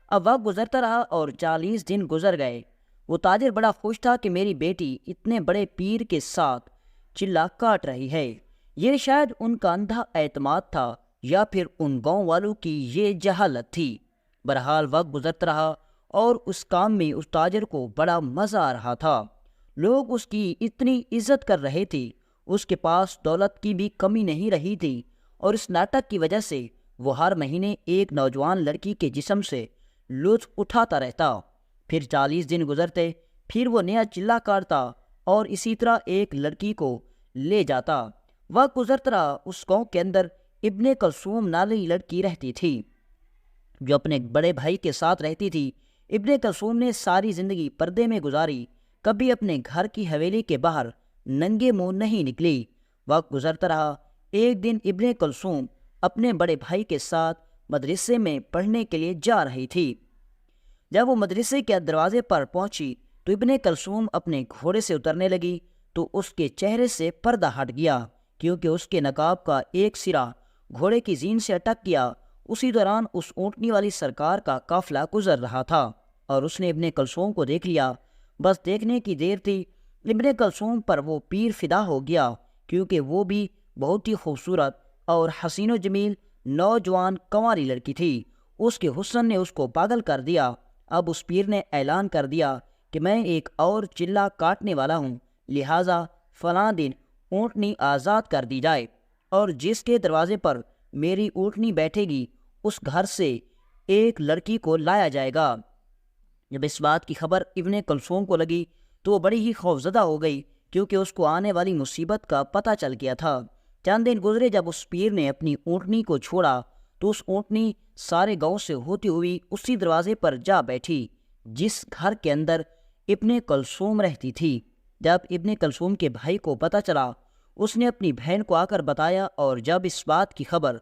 Speaker 1: اب وقت گزرتا رہا اور 40 دن گزر گئے۔ وہ تاجر بڑا خوش تھا کہ میری بیٹی اتنے بڑے پیر کے ساتھ چلہ کاٹ رہی ہے۔ یہ شاید ان کا اندھا اعتماد تھا یا پھر ان گاؤں والوں کی یہ جہالت تھی۔ بہرحال وقت گزرتا رہا اور اس کام میں اس تاجر کو بڑا مزہ آ رہا تھا۔ لوگ اس کی اتنی عزت کر رہے تھے، اس کے پاس دولت کی بھی کمی نہیں رہی تھی، اور اس ناٹک کی وجہ سے وہ ہر مہینے ایک نوجوان لڑکی کے جسم سے لطف اٹھاتا رہتا۔ پھر 40 دن گزرتے، پھر وہ نیا چلہ کاٹتا اور اسی طرح ایک لڑکی کو لے جاتا۔ وقت گزرتا رہا، اس گاؤں کے اندر ابن کلثوم نامی لڑکی رہتی تھی جو اپنے بڑے بھائی کے ساتھ رہتی تھی۔ ابن کلثوم نے ساری زندگی پردے میں گزاری، کبھی اپنے گھر کی حویلی کے باہر ننگے منہ نہیں نکلی۔ وقت گزرتا رہا، ایک دن ابن کلثوم اپنے بڑے بھائی کے ساتھ مدرسے میں پڑھنے کے لیے جا رہی تھی۔ جب وہ مدرسے کے دروازے پر پہنچی تو ابن کلثوم اپنے گھوڑے سے اترنے لگی تو اس کے چہرے سے پردہ ہٹ گیا، کیونکہ اس کے نقاب کا ایک سرا گھوڑے کی زین سے اٹک گیا۔ اسی دوران اس اونٹنی والی سرکار کا قافلہ گزر رہا تھا اور اس نے ابن کلثوم کو دیکھ لیا۔ بس دیکھنے کی دیر تھی، ابن کلثوم پر وہ پیر فدا ہو گیا، کیونکہ وہ بھی بہت ہی خوبصورت اور حسین و جمیل نوجوان کنواری لڑکی تھی۔ اس کے حسن نے اس کو پاگل کر دیا۔ اب اس پیر نے اعلان کر دیا کہ میں ایک اور چلہ کاٹنے والا ہوں، لہٰذا فلاں دن اونٹنی آزاد کر دی جائے، اور جس کے دروازے پر میری اونٹنی بیٹھے گی اس گھر سے ایک لڑکی کو لایا جائے گا۔ جب اس بات کی خبر ابن کلثوم کو لگی تو وہ بڑی ہی خوفزدہ ہو گئی، کیونکہ اس کو آنے والی مصیبت کا پتہ چل گیا تھا۔ چند دن گزرے، جب اس پیر نے اپنی اونٹنی کو چھوڑا تو اس اونٹنی سارے گاؤں سے ہوتی ہوئی اسی دروازے پر جا بیٹھی جس گھر کے اندر ابن کلثوم رہتی تھی۔ جب ابن کلثوم کے بھائی کو پتہ چلا، اس نے اپنی بہن کو آ کر بتایا، اور جب اس بات کی خبر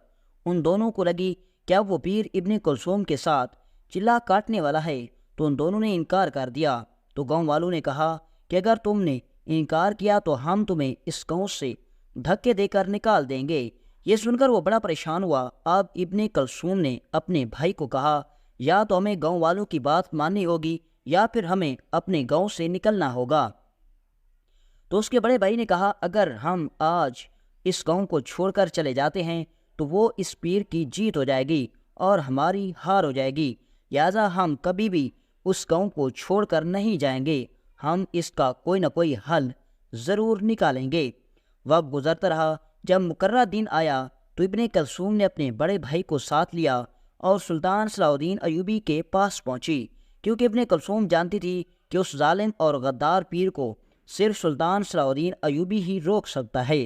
Speaker 1: ان دونوں کو لگی کہ اب وہ پیر ابن کلثوم کے ساتھ چلہ کاٹنے والا ہے تو ان دونوں نے انکار کر دیا۔ تو گاؤں والوں نے کہا کہ اگر تم نے انکار کیا تو ہم تمہیں اس گاؤں سے دھکے دے کر نکال دیں گے۔ یہ سن کر وہ بڑا پریشان ہوا۔ اب ابن کلثوم نے اپنے بھائی کو کہا، یا تو ہمیں گاؤں والوں کی بات ماننی ہوگی یا پھر ہمیں اپنے گاؤں سے نکلنا ہوگا۔ تو اس کے بڑے بھائی نے کہا، اگر ہم آج اس گاؤں کو چھوڑ کر چلے جاتے ہیں تو وہ اس پیر کی جیت ہو جائے گی اور ہماری ہار ہو جائے گی، لہٰذا ہم کبھی بھی اس گاؤں کو چھوڑ کر نہیں جائیں گے، ہم اس کا کوئی نہ کوئی حل ضرور نکالیں گے۔ وقت گزرتا رہا، جب مقررہ دن آیا تو ابن کلثوم نے اپنے بڑے بھائی کو ساتھ لیا اور سلطان صلاح الدین ایوبی کے پاس پہنچی، کیونکہ ابن کلثوم جانتی تھی کہ اس ظالم اور غدار پیر کو صرف سلطان صلاح الدین ایوبی ہی روک سکتا ہے۔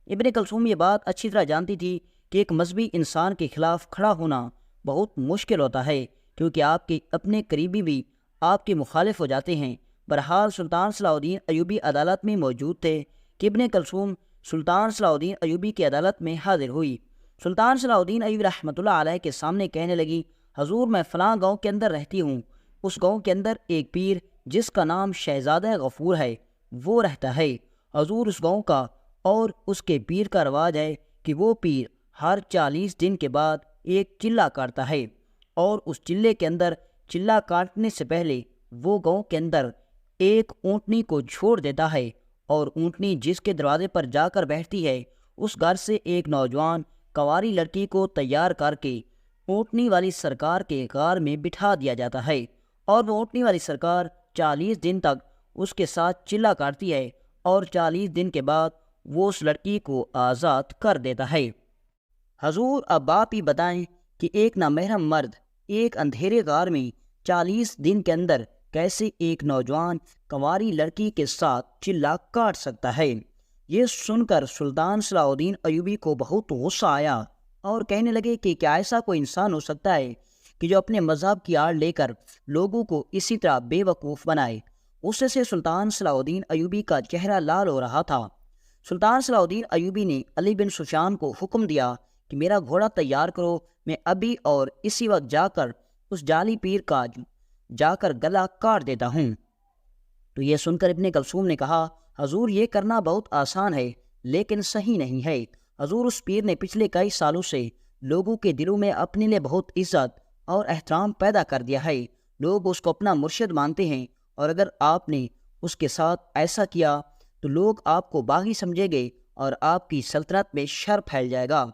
Speaker 1: ابن کلثوم یہ بات اچھی طرح جانتی تھی کہ ایک مذہبی انسان کے خلاف کھڑا ہونا بہت مشکل ہوتا ہے، کیونکہ آپ کے اپنے قریبی بھی آپ کے مخالف ہو جاتے ہیں۔ بہرحال سلطان صلاح الدین ایوبی عدالت میں موجود تھے کہ ابن کلثوم سلطان صلاح الدین ایوبی کی عدالت میں حاضر ہوئی۔ سلطان صلاح الدین ایوبی رحمۃ اللہ علیہ کے سامنے کہنے لگی، حضور میں فلاں گاؤں کے اندر رہتی ہوں، اس گاؤں کے اندر ایک پیر جس کا نام شہزادہ غفور ہے وہ رہتا ہے۔ حضور اس گاؤں کا اور اس کے پیر کا رواج ہے کہ وہ پیر ہر 40 دن کے بعد ایک چلہ کاٹتا ہے، اور اس چلے کے اندر چلہ کاٹنے سے پہلے وہ گاؤں کے اندر ایک اونٹنی کو چھوڑ دیتا ہے، اور اونٹنی جس کے دروازے پر جا کر بیٹھتی ہے اس گھر سے ایک نوجوان کنواری لڑکی کو تیار کر کے اونٹنی والی سرکار کے غار میں بٹھا دیا جاتا ہے، اور وہ اونٹنی والی سرکار 40 دن تک اس کے ساتھ چلہ کاٹتی ہے، اور 40 دن کے بعد وہ اس لڑکی کو آزاد کر دیتا ہے۔ حضور اب آپ ہی بتائیں کہ ایک نامحرم مرد ایک اندھیرے غار میں 40 دن کے اندر کیسے ایک نوجوان کنواری لڑکی کے ساتھ چلہ کاٹ سکتا ہے؟ یہ سن کر سلطان صلاح الدین ایوبی کو بہت غصہ آیا اور کہنے لگے کہ کیا ایسا کوئی انسان ہو سکتا ہے کہ جو اپنے مذہب کی آڑ لے کر لوگوں کو اسی طرح بے وقوف بنائے؟ غصے سے سلطان صلاح الدین ایوبی کا چہرہ لال ہو رہا تھا۔ سلطان صلاح الدین ایوبی نے علی بن سفیان کو حکم دیا کہ میرا گھوڑا تیار کرو، میں ابھی اور اسی وقت جا کر اس جعلی پیر کا گلا کاٹ دیتا ہوں۔ تو یہ سن کر ابن کلثوم نے کہا، حضور یہ کرنا بہت آسان ہے لیکن صحیح نہیں ہے۔ حضور اس پیر نے پچھلے کئی سالوں سے لوگوں کے دلوں میں اپنے لیے بہت عزت اور احترام پیدا کر دیا ہے، لوگ اس کو اپنا مرشد مانتے ہیں، اور اگر آپ نے اس کے ساتھ ایسا کیا تو لوگ آپ کو باغی سمجھیں گے اور آپ کی سلطنت میں شر پھیل جائے گا۔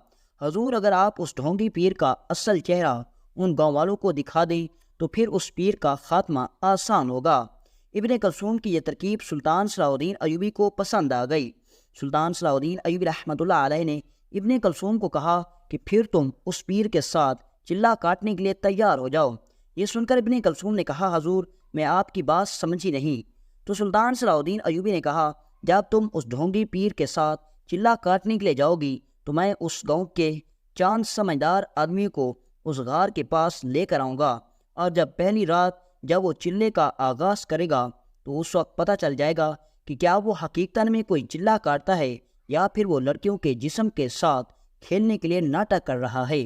Speaker 1: حضور اگر آپ اس ڈھونگی پیر کا اصل چہرہ ان گاؤں والوں کو دکھا دیں تو پھر اس پیر کا خاتمہ آسان ہوگا۔ ابن کلثوم کی یہ ترکیب سلطان صلاح الدین ایوبی کو پسند آ گئی۔ سلطان صلاح الدین ایوبی رحمۃ اللہ علیہ نے ابن کلثوم کو کہا کہ پھر تم اس پیر کے ساتھ چلہ کاٹنے کے لیے تیار ہو جاؤ۔ یہ سن کر ابن کلثوم نے کہا، حضور میں آپ کی بات سمجھی نہیں۔ تو سلطان صلاح الدین ایوبی نے کہا، جب تم اس ڈھونگی پیر کے ساتھ چلہ کاٹنے کے لیے جاؤ گی تو میں اس گاؤں کے چاند سمجھدار آدمی کو اس غار کے پاس لے کر آؤں گا، اور جب پہلی رات جب وہ چلے کا آغاز کرے گا تو اس وقت پتہ چل جائے گا کہ کیا وہ حقیقتاً میں کوئی چلہ کاٹتا ہے یا پھر وہ لڑکیوں کے جسم کے ساتھ کھیلنے کے لیے ناٹک کر رہا ہے۔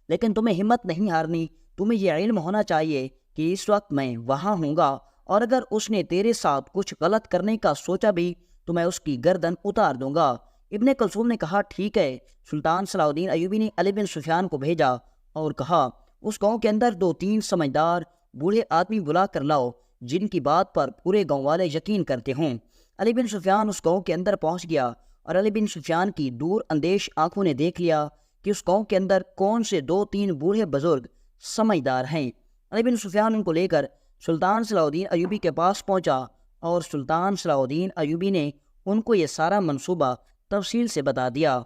Speaker 1: لیکن تمہیں ہمت نہیں ہارنی، تمہیں یہ علم ہونا چاہیے کہ اس وقت میں وہاں ہوں گا، اور اگر اس نے تیرے ساتھ کچھ غلط کرنے کا سوچا بھی تو میں اس کی گردن اتار دوں گا۔ ابن کلثوم نے کہا، ٹھیک ہے۔ سلطان صلاح الدین ایوبی نے علی بن سفیان کو بھیجا اور کہا، اس گاؤں کے اندر 2-3 سمجھدار بوڑھے آدمی بلا کر لاؤ جن کی بات پر پورے گاؤں والے یقین کرتے ہوں۔ علی بن سفیان اس گاؤں کے اندر پہنچ گیا، اور علی بن سفیان کی دور اندیش آنکھوں نے دیکھ لیا کہ اس گاؤں کے اندر کون سے 2-3 بوڑھے بزرگ سمجھدار ہیں۔ علی بن سفیان ان کو لے کر سلطان صلاح الدین ایوبی کے پاس پہنچا، اور سلطان صلاح الدین ایوبی نے ان کو یہ سارا منصوبہ تفصیل سے بتا دیا۔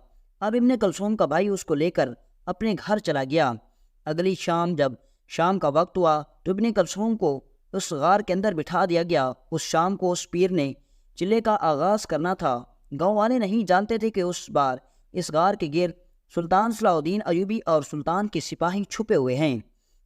Speaker 1: اب ابن کلثوم کا بھائی اس کو لے کر اپنے گھر چلا گیا۔ اگلی شام جب شام کا وقت ہوا تو ابن کلثوم کو اس غار کے اندر بٹھا دیا گیا۔ اس شام کو اس پیر نے چلے کا آغاز کرنا تھا۔ گاؤں والے نہیں جانتے تھے کہ اس بار اس غار کے گرد سلطان صلاح الدین ایوبی اور سلطان کے سپاہی چھپے ہوئے ہیں۔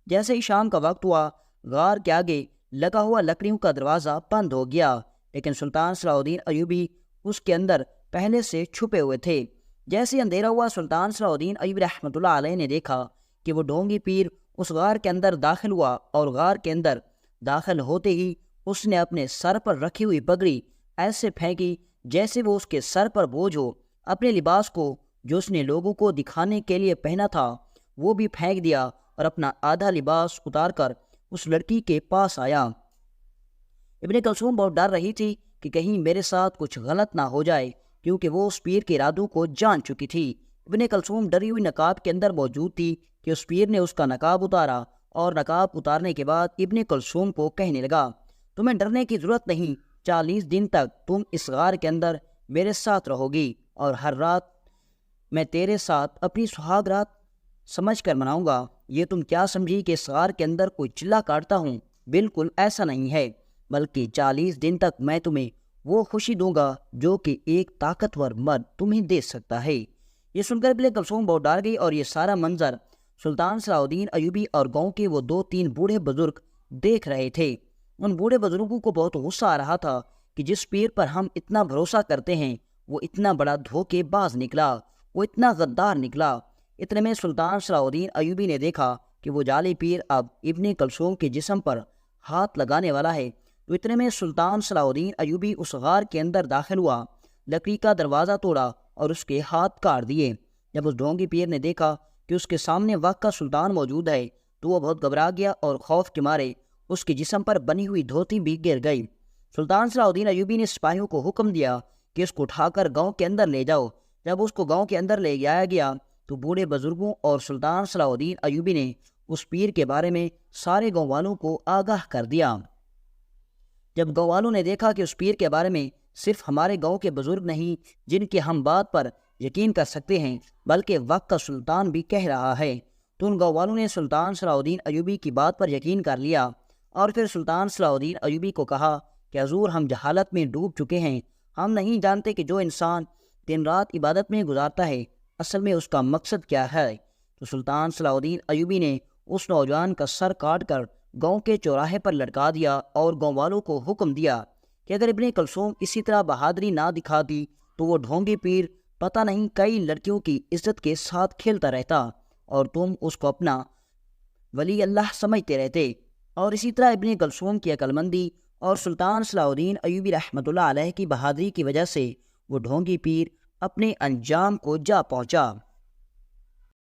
Speaker 1: جیسے ہی شام کا وقت ہوا، غار کے آگے لگا ہوا لکڑیوں کا دروازہ بند ہو گیا، لیکن سلطان صلاح الدین ایوبی اس کے اندر پہلے سے چھپے ہوئے تھے۔ جیسے اندھیرا ہوا، سلطان صلاح الدین ایوبی رحمۃ اللہ علیہ نے دیکھا کہ وہ ڈھونگی پیر اس غار کے اندر داخل ہوا، اور غار کے اندر داخل ہوتے ہی اس نے اپنے سر پر رکھی ہوئی پگڑی ایسے پھینکی جیسے وہ اس کے سر پر بوجھ ہو۔ اپنے لباس کو جو اس نے لوگوں کو دکھانے کے لیے پہنا تھا وہ بھی پھینک دیا، اور اپنا آدھا لباس اتار کر اس لڑکی کے پاس آیا۔ ابن کلثوم بہت ڈر رہی تھی کہ کہیں میرے ساتھ کچھ غلط نہ ہو جائے، کیونکہ وہ اس پیر کے ارادوں کو جان چکی تھی۔ ابن کلثوم ڈری ہوئی نقاب کے اندر موجود تھی کہ اس پیر نے اس کا نقاب اتارا، اور نقاب اتارنے کے بعد ابن کلثوم کو کہنے لگا، تمہیں ڈرنے کی ضرورت نہیں، 40 دن تک تم اس غار کے اندر میرے ساتھ رہو گی، اور ہر رات میں تیرے ساتھ اپنی سہاگ رات سمجھ کر مناؤں گا۔ یہ تم کیا سمجھی کہ اس غار کے اندر کوئی چلا کاٹتا ہوں؟ بالکل ایسا نہیں ہے، بلکہ 40 دن تک میں تمہیں وہ خوشی دوں گا جو کہ ایک طاقتور مرد تمہیں دے سکتا ہے۔ یہ سن کر ابن کلثوم بہت ڈر گئی، اور یہ سارا منظر سلطان صلاح الدین ایوبی اور گاؤں کے وہ 2-3 بوڑھے بزرگ دیکھ رہے تھے۔ ان بوڑھے بزرگوں کو بہت غصہ آ رہا تھا کہ جس پیر پر ہم اتنا بھروسہ کرتے ہیں وہ اتنا بڑا دھوکے باز نکلا، وہ اتنا غدار نکلا۔ اتنے میں سلطان صلاح الدین ایوبی نے دیکھا کہ وہ جعلی پیر اب ابن کلثوم کے جسم پر ہاتھ لگانے والا ہے، تو اتنے میں سلطان صلاح الدین ایوبی اس غار کے اندر داخل ہوا، لکڑی کا دروازہ توڑا اور اس کے ہاتھ کاٹ دیے۔ جب اس ڈھونگی پیر نے دیکھا کہ اس کے سامنے وقت کا سلطان موجود ہے تو وہ بہت گھبرا گیا، اور خوف کے مارے اس کے جسم پر بنی ہوئی دھوتی بھی گر گئی۔ سلطان صلاح الدین ایوبی نے سپاہیوں کو حکم دیا کہ اس کو اٹھا کر گاؤں کے اندر لے جاؤ۔ جب اس کو گاؤں کے اندر لے جایا گیا تو بوڑھے بزرگوں اور سلطان صلاح الدین ایوبی نے اس پیر کے بارے میں سارے گاؤں والوں کو آگاہ کر دیا۔ جب گاؤں والوں نے دیکھا کہ اس پیر کے بارے میں صرف ہمارے گاؤں کے بزرگ نہیں جن کے ہم بات پر یقین کر سکتے ہیں، بلکہ وقت کا سلطان بھی کہہ رہا ہے، تو ان گاؤں والوں نے سلطان صلاح الدین ایوبی کی بات پر یقین کر لیا، اور پھر سلطان صلاح الدین ایوبی کو کہا کہ حضور، ہم جہالت میں ڈوب چکے ہیں، ہم نہیں جانتے کہ جو انسان دن رات عبادت میں گزارتا ہے اصل میں اس کا مقصد کیا ہے۔ تو سلطان صلاح الدین ایوبی نے اس نوجوان کا سر کاٹ کر گاؤں کے چوراہے پر لٹکا دیا، اور گاؤں والوں کو حکم دیا کہ اگر ابن کلثوم اسی طرح بہادری نہ دکھاتی تو وہ ڈھونگی پیر پتہ نہیں کئی لڑکیوں کی عزت کے ساتھ کھیلتا رہتا، اور تم اس کو اپنا ولی اللہ سمجھتے رہتے۔ اور اسی طرح ابن کلثوم کی عقل مندی اور سلطان صلاح الدین ایوبی رحمۃ اللہ علیہ کی بہادری کی وجہ سے وہ ڈھونگی پیر اپنے انجام کو جا پہنچا۔